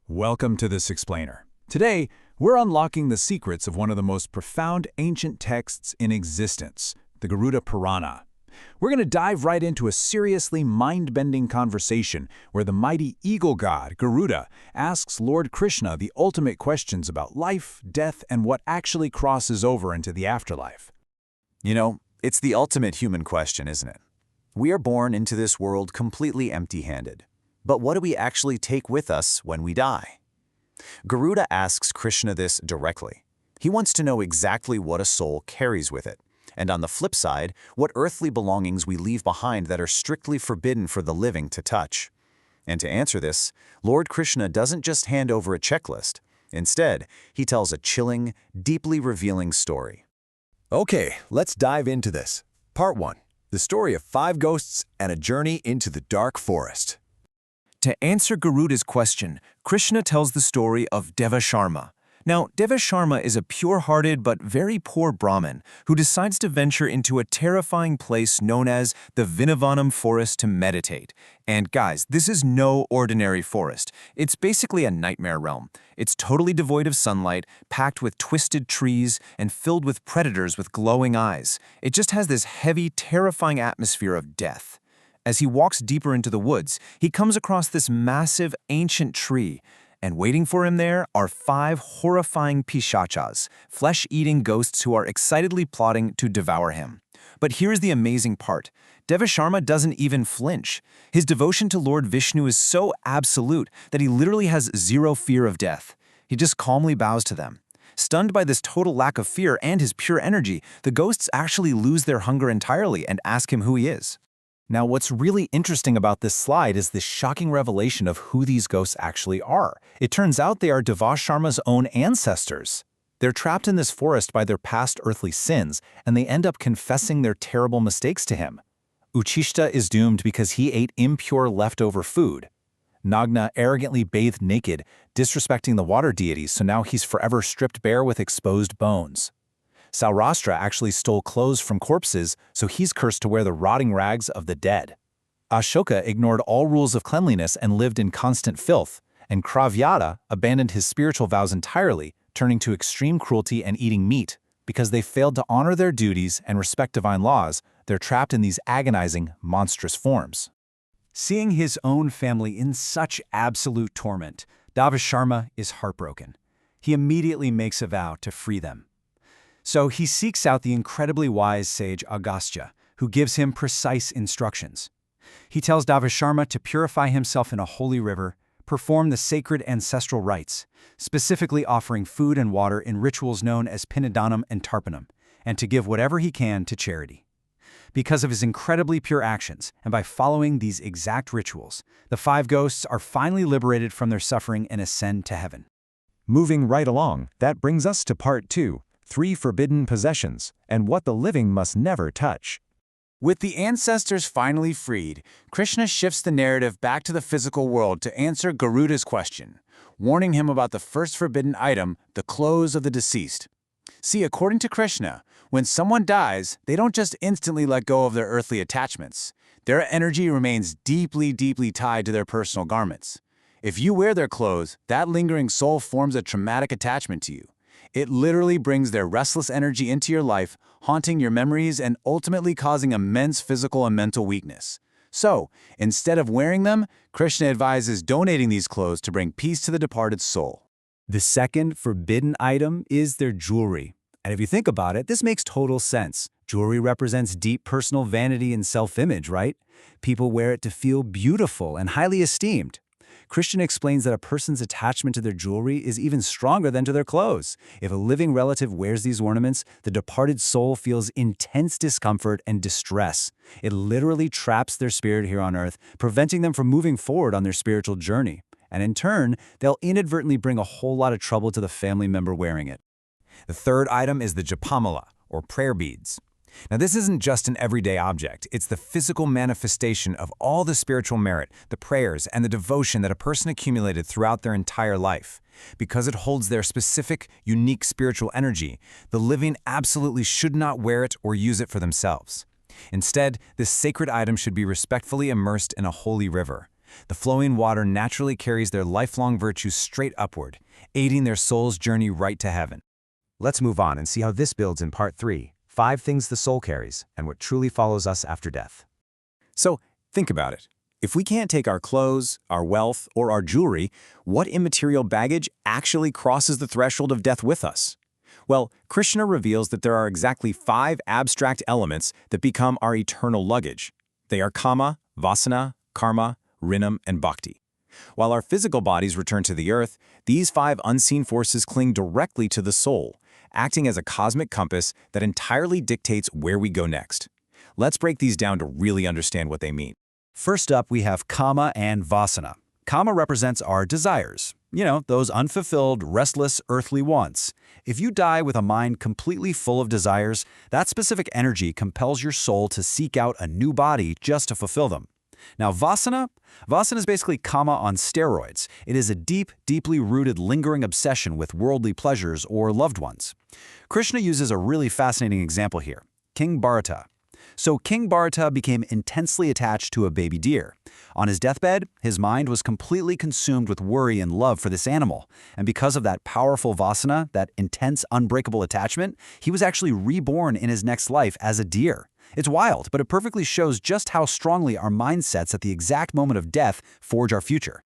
Welcome to this explainer. Today, we're unlocking the secrets of one of the most profound ancient texts in existence, the Garuda Purana. We're going to dive right into a seriously mind-bending conversation where the mighty eagle god, Garuda, asks Lord Krishna the ultimate questions about life, death, and what actually crosses over into the afterlife. You know, it's the ultimate human question, isn't it? We are born into this world completely empty-handed. But what do we actually take with us when we die? Garuda asks Krishna this directly. He wants to know exactly what a soul carries with it, and on the flip side, what earthly belongings we leave behind that are strictly forbidden for the living to touch. And to answer this, Lord Krishna doesn't just hand over a checklist. Instead, he tells a chilling, deeply revealing story. Okay, let's dive into this. Part 1. The story of 5 ghosts and a journey into the dark forest. To answer Garuda's question, Krishna tells the story of Devasharma. Now, Devasharma is a pure-hearted but very poor Brahmin who decides to venture into a terrifying place known as the Vinavanam forest to meditate. And guys, this is no ordinary forest. It's basically a nightmare realm. It's totally devoid of sunlight, packed with twisted trees, and filled with predators with glowing eyes. It just has this heavy, terrifying atmosphere of death. As he walks deeper into the woods, he comes across this massive, ancient tree, and waiting for him there are 5 horrifying pishachas, flesh-eating ghosts who are excitedly plotting to devour him. But here's the amazing part. Devasharma doesn't even flinch. His devotion to Lord Vishnu is so absolute that he literally has zero fear of death. He just calmly bows to them. Stunned by this total lack of fear and his pure energy, the ghosts actually lose their hunger entirely and ask him who he is. Now, what's really interesting about this slide is this shocking revelation of who these ghosts actually are. It turns out they are Devasharma's own ancestors. They're trapped in this forest by their past earthly sins, and they end up confessing their terrible mistakes to him. Uchishta is doomed because he ate impure leftover food. Nagna arrogantly bathed naked, disrespecting the water deities, so now he's forever stripped bare with exposed bones. Saurashtra actually stole clothes from corpses, so he's cursed to wear the rotting rags of the dead. Ashoka ignored all rules of cleanliness and lived in constant filth, and Kravyata abandoned his spiritual vows entirely, turning to extreme cruelty and eating meat. Because they failed to honor their duties and respect divine laws, they're trapped in these agonizing, monstrous forms. Seeing his own family in such absolute torment, Devasharma is heartbroken. He immediately makes a vow to free them. So he seeks out the incredibly wise sage Agastya, who gives him precise instructions. He tells Devasharma to purify himself in a holy river, perform the sacred ancestral rites, specifically offering food and water in rituals known as Pinadanam and Tarpanam, and to give whatever he can to charity. Because of his incredibly pure actions, and by following these exact rituals, the 5 ghosts are finally liberated from their suffering and ascend to heaven. Moving right along, that brings us to Part 2. 3 forbidden possessions, and what the living must never touch. With the ancestors finally freed, Krishna shifts the narrative back to the physical world to answer Garuda's question, warning him about the first forbidden item, the clothes of the deceased. See, according to Krishna, when someone dies, they don't just instantly let go of their earthly attachments. Their energy remains deeply, deeply tied to their personal garments. If you wear their clothes, that lingering soul forms a traumatic attachment to you. It literally brings their restless energy into your life, haunting your memories and ultimately causing immense physical and mental weakness. So, instead of wearing them, Krishna advises donating these clothes to bring peace to the departed soul. The second forbidden item is their jewelry. And if you think about it, this makes total sense. Jewelry represents deep personal vanity and self-image, right? People wear it to feel beautiful and highly esteemed. Krishna explains that a person's attachment to their jewelry is even stronger than to their clothes. If a living relative wears these ornaments, the departed soul feels intense discomfort and distress. It literally traps their spirit here on earth, preventing them from moving forward on their spiritual journey. And in turn, they'll inadvertently bring a whole lot of trouble to the family member wearing it. The third item is the japamala, or prayer beads. Now, this isn't just an everyday object. It's the physical manifestation of all the spiritual merit, the prayers, and the devotion that a person accumulated throughout their entire life. Because it holds their specific, unique spiritual energy, the living absolutely should not wear it or use it for themselves. Instead, this sacred item should be respectfully immersed in a holy river. The flowing water naturally carries their lifelong virtues straight upward, aiding their soul's journey right to heaven. Let's move on and see how this builds in part 3, 5 things the soul carries and what truly follows us after death. So, think about it. If we can't take our clothes, our wealth, or our jewelry, what immaterial baggage actually crosses the threshold of death with us? Well, Krishna reveals that there are exactly 5 abstract elements that become our eternal luggage. They are kama, vasana, karma, rinam, and bhakti. While our physical bodies return to the earth, these 5 unseen forces cling directly to the soul, acting as a cosmic compass that entirely dictates where we go next. Let's break these down to really understand what they mean. First up, we have kama and vasana. Kama represents our desires. Those unfulfilled, restless, earthly wants. If you die with a mind completely full of desires, that specific energy compels your soul to seek out a new body just to fulfill them. Now, vasana is basically kama on steroids. It is a deep, deeply rooted, lingering obsession with worldly pleasures or loved ones. Krishna uses a really fascinating example here, King Bharata. So King Bharata became intensely attached to a baby deer. On his deathbed, his mind was completely consumed with worry and love for this animal. And because of that powerful vasana, that intense, unbreakable attachment, he was actually reborn in his next life as a deer. It's wild, but it perfectly shows just how strongly our mindsets at the exact moment of death forge our future.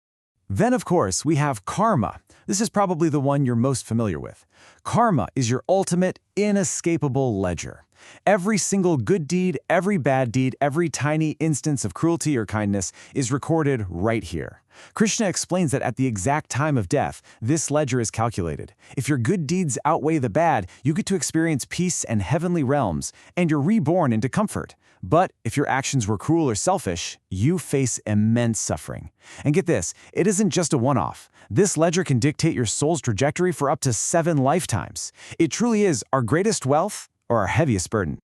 Then, of course, we have karma. This is probably the one you're most familiar with. Karma is your ultimate, inescapable ledger. Every single good deed, every bad deed, every tiny instance of cruelty or kindness is recorded right here. Krishna explains that at the exact time of death, this ledger is calculated. If your good deeds outweigh the bad, you get to experience peace and heavenly realms, and you're reborn into comfort. But if your actions were cruel or selfish, you face immense suffering. And get this, it isn't just a one-off. This ledger can dictate your soul's trajectory for up to 7 lifetimes. It truly is our greatest wealth or our heaviest burden.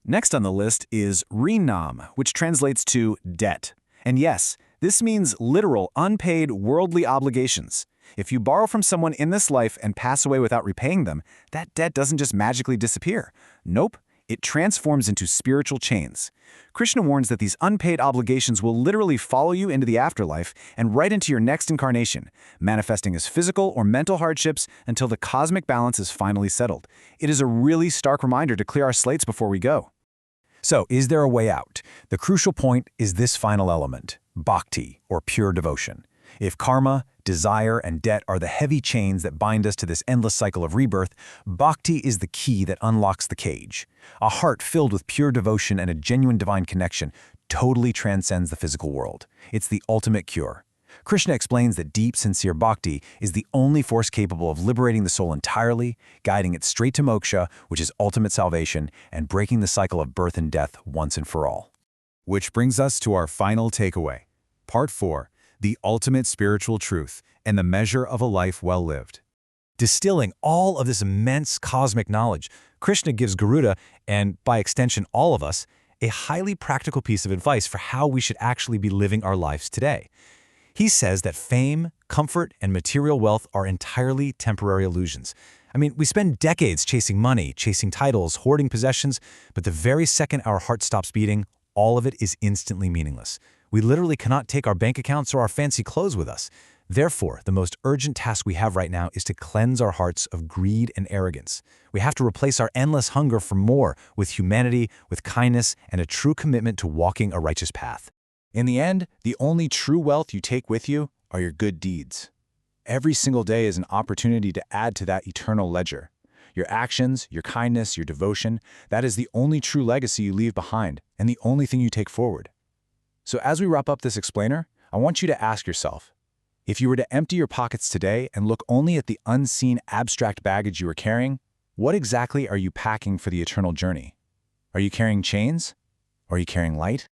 Next on the list is rinam, which translates to debt. And yes, this means literal, unpaid, worldly obligations. If you borrow from someone in this life and pass away without repaying them, that debt doesn't just magically disappear. Nope, it transforms into spiritual chains. Krishna warns that these unpaid obligations will literally follow you into the afterlife and right into your next incarnation, manifesting as physical or mental hardships until the cosmic balance is finally settled. It is a really stark reminder to clear our slates before we go. So, is there a way out? The crucial point is this final element, bhakti, or pure devotion. If karma, desire, and debt are the heavy chains that bind us to this endless cycle of rebirth, bhakti is the key that unlocks the cage. A heart filled with pure devotion and a genuine divine connection totally transcends the physical world. It's the ultimate cure. Krishna explains that deep, sincere bhakti is the only force capable of liberating the soul entirely, guiding it straight to moksha, which is ultimate salvation, and breaking the cycle of birth and death once and for all. Which brings us to our final takeaway. Part 4. The ultimate spiritual truth and the measure of a life well lived. Distilling all of this immense cosmic knowledge, Krishna gives Garuda, and by extension all of us, a highly practical piece of advice for how we should actually be living our lives today. He says that fame, comfort, and material wealth are entirely temporary illusions. We spend decades chasing money, chasing titles, hoarding possessions, but the very second our heart stops beating, all of it is instantly meaningless. We literally cannot take our bank accounts or our fancy clothes with us. Therefore, the most urgent task we have right now is to cleanse our hearts of greed and arrogance. We have to replace our endless hunger for more with humanity, with kindness, and a true commitment to walking a righteous path. In the end, the only true wealth you take with you are your good deeds. Every single day is an opportunity to add to that eternal ledger. Your actions, your kindness, your devotion, that is the only true legacy you leave behind and the only thing you take forward. So as we wrap up this explainer, I want you to ask yourself, if you were to empty your pockets today and look only at the unseen abstract baggage you are carrying, what exactly are you packing for the eternal journey? Are you carrying chains? Or are you carrying light?